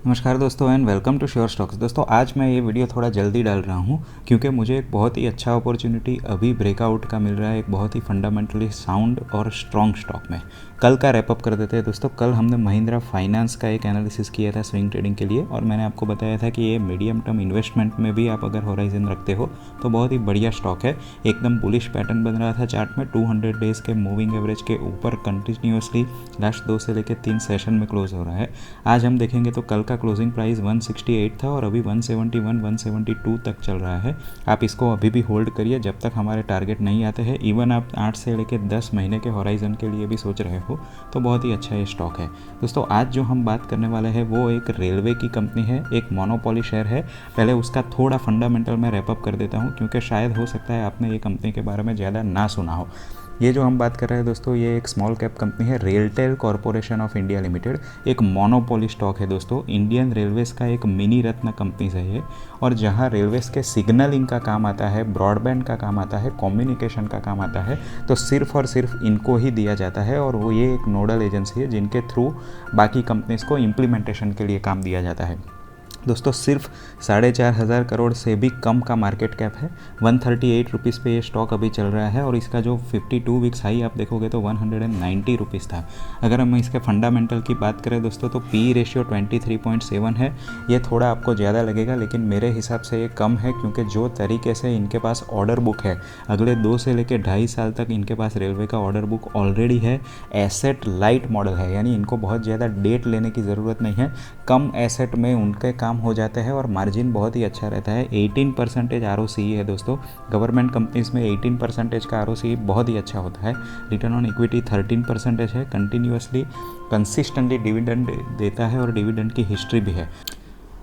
नमस्कार दोस्तों and welcome to Sure Stocks. दोस्तों आज मैं ये वीडियो थोड़ा जल्दी डाल रहा हूँ क्योंकि मुझे एक बहुत ही अच्छा अपॉर्चुनिटी अभी ब्रेकआउट का मिल रहा है, एक बहुत ही फंडामेंटली साउंड और स्ट्रॉन्ग स्टॉक में। कल का रैपअप कर देते हैं दोस्तों। कल हमने महिंद्रा फाइनेंस का एक एनालिसिस किया था स्विंग ट्रेडिंग के लिए और मैंने आपको बताया था कि ये मीडियम टर्म इन्वेस्टमेंट में भी आप अगर होराइजन रखते हो तो बहुत ही बढ़िया स्टॉक है। एकदम बुलिश पैटर्न बन रहा था चार्ट में 200 डेज़ के मूविंग एवरेज के ऊपर कंटिन्यूसली लास्ट 2 से लेकर 3 सेशन में क्लोज हो रहा है। आज हम देखेंगे तो कल का क्लोजिंग प्राइस 168 था और अभी 171 172 तक चल रहा है। आप इसको अभी भी होल्ड करिए जब तक हमारे टारगेट नहीं आते हैं। इवन आप 8 से लेकर 10 महीने के होराइजन के लिए भी सोच रहे हो तो बहुत ही अच्छा ये स्टॉक है। दोस्तों आज जो हम बात करने वाले हैं वो एक रेलवे की कंपनी है, एक मोनोपोली शेयर है। पहले उसका थोड़ा फंडामेंटल मैं रैपअप कर देता हूँ क्योंकि शायद हो सकता है आपने ये कंपनी के बारे में ज़्यादा ना सुना हो। ये जो हम बात कर रहे हैं दोस्तों, ये एक स्मॉल कैप कंपनी है, RailTel corporation of India limited. एक मोनोपोली स्टॉक है दोस्तों। इंडियन रेलवेज़ का एक मिनी रत्न कंपनी है ये, और जहाँ रेलवेज़ के सिग्नलिंग का काम आता है, ब्रॉडबैंड का काम आता है, कम्युनिकेशन का काम आता है, तो सिर्फ और सिर्फ इनको ही दिया जाता है। और वो ये एक नोडल एजेंसी है जिनके थ्रू बाकी कंपनीज़ को इम्प्लीमेंटेशन के लिए काम दिया जाता है। दोस्तों सिर्फ 4,500 करोड़ से भी कम का मार्केट कैप है। 138 रुपीज़ पे ये स्टॉक अभी चल रहा है और इसका जो 52 वीक्स हाई आप देखोगे तो 190 रुपीज़ था। अगर हम इसके फंडामेंटल की बात करें दोस्तों तो पी रेशियो 23.7 है। ये थोड़ा आपको ज़्यादा लगेगा लेकिन मेरे हिसाब से ये कम है क्योंकि जो तरीके से इनके पास ऑर्डर बुक है, अगले 2 से लेकर 2.5 साल तक इनके पास रेलवे का ऑर्डर बुक ऑलरेडी है। एसेट लाइट मॉडल है, यानी इनको बहुत ज़्यादा डेट लेने की ज़रूरत नहीं है। कम एसेट में उनके काम हो जाते हैं और मार्जिन बहुत ही अच्छा रहता है। 18% ROCE है दोस्तों। गवर्नमेंट कंपनीज में 18% का ROCE बहुत ही अच्छा होता है। रिटर्न ऑन इक्विटी 13% है। कंटिन्यूसली कंसिस्टेंटली डिविडेंड देता है और डिविडेंड की हिस्ट्री भी है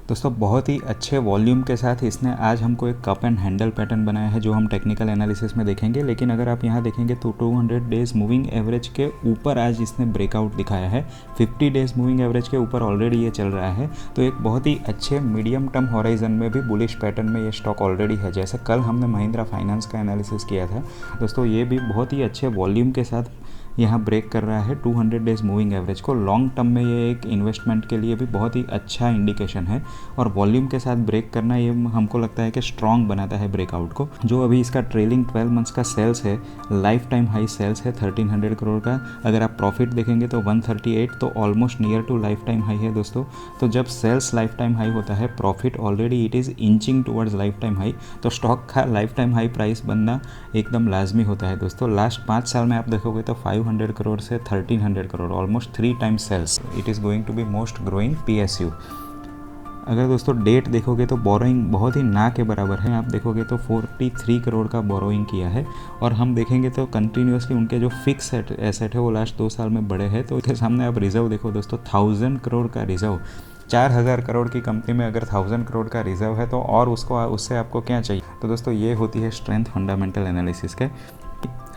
दोस्तों। बहुत ही अच्छे वॉल्यूम के साथ इसने आज हमको एक कप एंड हैंडल पैटर्न बनाया है जो हम टेक्निकल एनालिसिस में देखेंगे। लेकिन अगर आप यहाँ देखेंगे तो 200 डेज़ मूविंग एवरेज के ऊपर आज इसने ब्रेकआउट दिखाया है। 50 डेज़ मूविंग एवरेज के ऊपर ऑलरेडी ये चल रहा है, तो एक बहुत ही अच्छे मीडियम टर्म हॉराइजन में भी बुलिश पैटर्न में ये स्टॉक ऑलरेडी है। जैसे कल हमने महिंद्रा फाइनेंस का एनालिसिस किया था दोस्तों, ये भी बहुत ही अच्छे वॉल्यूम के साथ यहाँ ब्रेक कर रहा है 200 डेज़ मूविंग एवरेज को। लॉन्ग टर्म में ये एक इन्वेस्टमेंट के लिए भी बहुत ही अच्छा इंडिकेशन है और वॉल्यूम के साथ ब्रेक करना ये हमको लगता है कि स्ट्रॉन्ग बनाता है ब्रेकआउट को। जो अभी इसका ट्रेलिंग 12 मंथ्स का सेल्स है, लाइफ टाइम हाई सेल्स है 1300 करोड़ का। अगर आप प्रॉफिट देखेंगे तो 138, तो almost near to lifetime high है दोस्तों। तो जब सेल्स लाइफ टाइम हाई होता है, profit already it is inching towards life time high, तो स्टॉक का लाइफ टाइम हाई प्राइस बनना एकदम लाजमी होता है दोस्तों। लास्ट 5 साल में आप देखोगे तो 500 करोड़ से 1300 crore, almost 3 times sales. It is going to be most growing PSU। अगर दोस्तों डेट देखोगे तो बोरोइंग बहुत ही ना के बराबर है। आप देखोगे तो 43 करोड़ का बोरोइंग किया है। और हम देखेंगे तो कंटिन्यूसली उनके जो फिक्स एसेट है वो लास्ट 2 साल में बढ़े हैं। तो इसके सामने आप रिजर्व देखो दोस्तों, 1000 करोड़ का रिजर्व। 4000 करोड़ की कंपनी में अगर 1000 करोड़ का रिजर्व है तो और उससे आपको क्या चाहिए। तो दोस्तों ये होती है स्ट्रेंथ फंडामेंटल एनालिसिस के।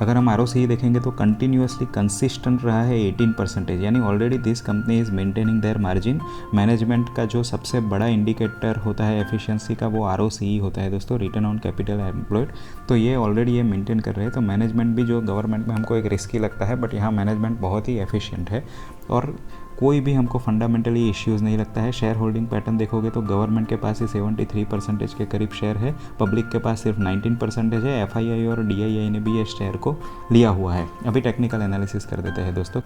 अगर हम ROCE देखेंगे तो कंटिन्यूसली कंसिस्टेंट रहा है 18%, यानी already this company is maintaining their margin. Management का जो सबसे बड़ा इंडिकेटर होता है एफिशिएंसी का वो ROCE होता है दोस्तों, रिटर्न ऑन कैपिटल एम्प्लॉयड। तो ये ऑलरेडी ये मेंटेन कर रहे हैं। तो मैनेजमेंट भी, जो गवर्नमेंट में हमको एक रिस्की लगता है, बट यहाँ मैनेजमेंट बहुत ही एफिशिएंट है और कोई भी हमको फंडामेंटली इश्यूज़ नहीं लगता है। शेयर होल्डिंग पैटर्न देखोगे तो गवर्नमेंट के पास ही 73% के करीब शेयर है, पब्लिक के पास सिर्फ 19% है। FII और DII ने भी ये शेयर को लिया हुआ है। अभी टेक्निकल एनालिसिस कर देते हैं दोस्तों।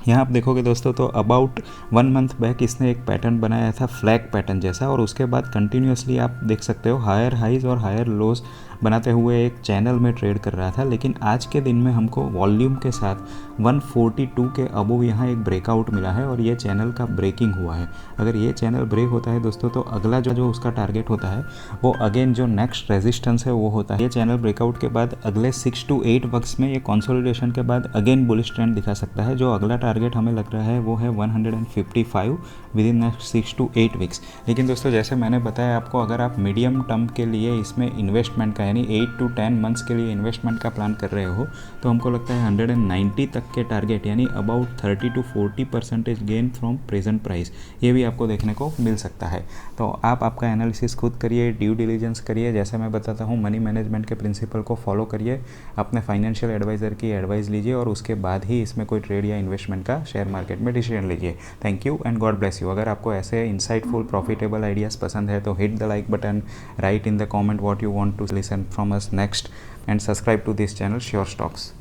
यहाँ आप देखोगे दोस्तों तो अबाउट 1 मंथ बैक इसने एक पैटर्न बनाया था फ्लैग पैटर्न जैसा, और उसके बाद कंटिन्यूसली आप देख सकते हो हायर हाइज और हायर लोज बनाते हुए एक चैनल में ट्रेड कर रहा था। लेकिन आज के दिन में हमको वॉल्यूम के साथ 142 के अबव यहाँ एक ब्रेकआउट मिला है और ये चैनल का ब्रेकिंग हुआ है। अगर ये चैनल ब्रेक होता है दोस्तों तो अगला जो उसका टारगेट होता है वो अगेन जो नेक्स्ट रेजिस्टेंस है वो होता है। ये चैनल ब्रेकआउट के बाद अगले 6 to 8 वीक्स में ये कंसोलिडेशन के बाद अगेन बुलिश ट्रेंड दिखा सकता है। जो अगला टारगेट हमें लग रहा है वो है 155 with in next 6 to 8 weeks. लेकिन दोस्तों जैसे मैंने बताया आपको, अगर आप मीडियम टर्म के लिए इसमें इन्वेस्टमेंट का यानी 8 to 10 मंथ्स के लिए इन्वेस्टमेंट का प्लान कर रहे हो तो हमको लगता है 190 तक के टारगेट यानी about 30 to 40% gain from present price ये भी आपको देखने को मिल सकता है। तो आप आपका एनालिसिस खुद करिए, ड्यू डिलीजेंस करिए, जैसे मैं बताता हूँ मनी मैनेजमेंट के प्रिंसिपल को फॉलो करिए, अपने फाइनेंशियल एडवाइज़र की एडवाइस लीजिए और उसके बाद ही इसमें कोई ट्रेड या इन्वेस्टमेंट का शेयर मार्केट में डिसीजन लीजिए। Thank you and God bless you. अगर आपको ऐसे इंसाइटफुल प्रॉफिटेबल आइडियाज़ पसंद है तो hit the like button, write in the comment what you want to listen from us next and subscribe to this channel Sure stocks.